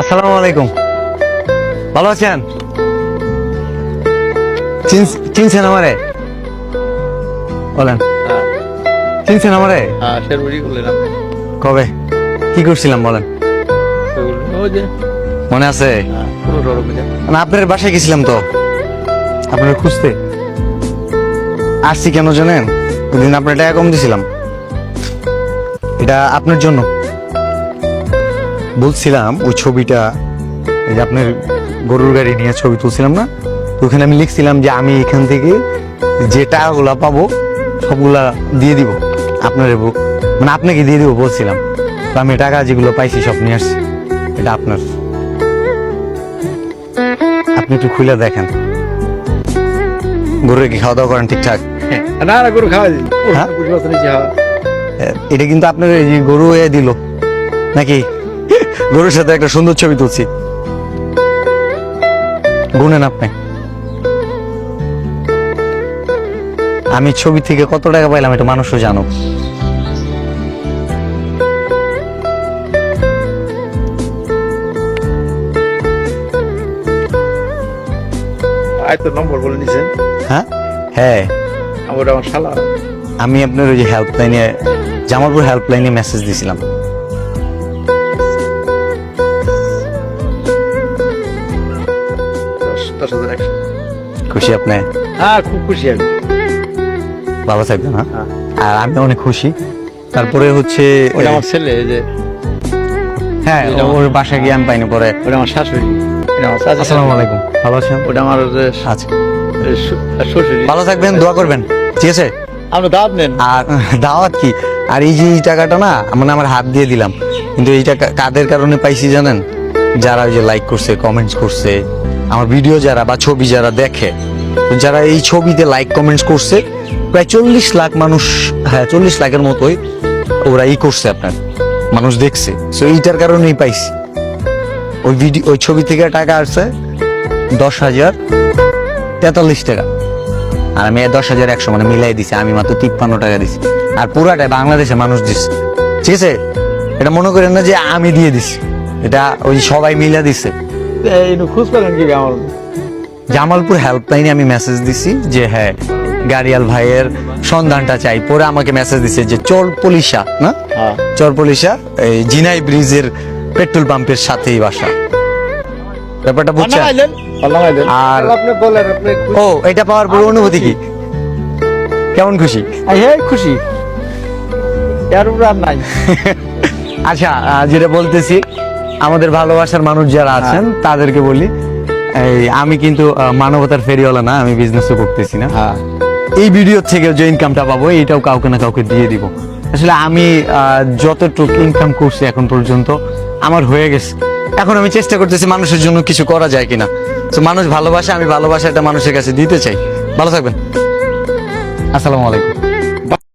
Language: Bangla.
আসসালামু আলাইকুম, ভালো আছেন? চিনছেন আমারে? বলেন, চিনছেন আমারে? কবে কি করছিলাম বলেন, মনে আছে? মানে আপনার বাসায় গেছিলাম তো আপনার খুঁজতে। আসছি কেন জানেন? ওইদিন আপনার টাকা কম দিছিলাম, এটা আপনার জন্য বলছিলাম। ওই ছবিটা, এই যে আপনার গরুর গাড়ি নিয়ে ছবি তুলছিলাম না, তো ওখানে আমি লিখছিলাম যে আমি এখান থেকে যে টাকাগুলা পাবো সবগুলা দিয়ে দিব আপনার, মানে আপনাকে দিয়ে দিব বলছিলাম। তো আমি টাকা যেগুলো পাইছি সব নিয়ে আসছি, এটা আপনার। আপনি একটু খুলে দেখেন, গরুর কি খাওয়া দাওয়া করেন ঠিকঠাক? না না, গরু খাওয়া হ্যাঁ? এটা কিন্তু আপনার এই যে গরু এ দিল নাকি? গরুর সাথে একটা সুন্দর ছবি তুলছি, গুনেন আপনি। আমি ছবি থেকে কত টাকা পাইলাম এটা মানুষও জানো। তো নম্বর বলে নিছেন। হ্যাঁ হ্যাঁ, আমার শালা। আমি আপনার ওই যে হেল্পলাইনে, জামালপুর হেল্পলাইনে মেসেজ দিছিলাম। খুশি আপনি? হ্যাঁ, খুব খুশি আমি। ভালো থাকবেন। হ্যাঁ, হ্যাঁ। আর আমি অনেক খুশি। তারপরে হচ্ছে ওটা আমার ছেলে, এই যে হ্যাঁ, ওর বাসায় গিয়ে আমি পাইনি পরে। ওটা আমার শাশুড়ি, এটা আমার চাচা। আসসালামু আলাইকুম, ভালো আছেন? ওটা আমার আচ্ছা, শ্বশুরি। ভালো থাকবেন, দোয়া করবেন, ঠিক আছে? আপনি দাওয়াত নেন। আর দাওয়াত কি, আর এই যে এই টাকাটা না মানে আমার হাত দিয়ে দিলাম, কিন্তু এই টাকা কাদের কারণে পাইছি জানেন? যারা ওই যে লাইক করছে, কমেন্টস করছে, আমার ভিডিও যারা বা ছবি যারা দেখে, তো যারা এই ছবিতে লাইক কমেন্টস করছে, প্রায় 40 লাখ মানুষ, হ্যাঁ 40 লাখের মতোই ওরা করছে, আপনার মানুষ দেখছে। তো এইটার কারণেই পাইছি। ওই ভিডিও, ওই ছবি থেকে টাকা আসছে 10,043 টাকা, আর আমি 10,100 মানে মিলাই দিছি। আমি মাত্র 53 টাকা দিছি, আর পুরাটাই বাংলাদেশের মানুষ দিচ্ছে, ঠিক আছে? এটা মনে করেন না যে আমি দিয়ে দিছি, এটা ওই সবাই মিলা দিছে। খোঁজ পেলেন কি আমার? জামালপুর হেল্পলাইনে আমি মেসেজ দিছি যে হ্যাঁ গাড়িয়াল ভাইয়ের সন্ধানটা চাই। পরে আমাকে মেসেজ দিছে যে চরপলিশা, না চরপলিশা, এই জিনাই ব্রিজের পেট্রোল পাম্পের সাথেই বাসা। ব্যাপারটা বুঝছেন? আর আপনি বলেন, আপনি ও, এটা পাওয়ার পর অনুভূতি কি, কেমন খুশি? হ্যাঁ খুশি, এর উপর আর নাই। আচ্ছা, যেটা বলতেছি, আমাদের ভালোবাসার মানুষ যারা আছেন তাদেরকে বলি, এই আমি কিন্তু মানবতার ফেরিওয়ালা না, আমি বিজনেসও করতেছি না। এই ভিডিও থেকে যে ইনকামটা পাবো এইটাও কাউকে না কাউকে দিয়ে দিব। আসলে আমি যতটুকু ইনকাম করছি এখন পর্যন্ত আমার হয়ে গেছে। এখন আমি চেষ্টা করতেছি মানুষের জন্য কিছু করা যায় কিনা। তো মানুষ ভালোবাসে, আমি ভালোবাসাটা মানুষের কাছে দিতে চাই। ভালো থাকবেন, আসসালামু আলাইকুম।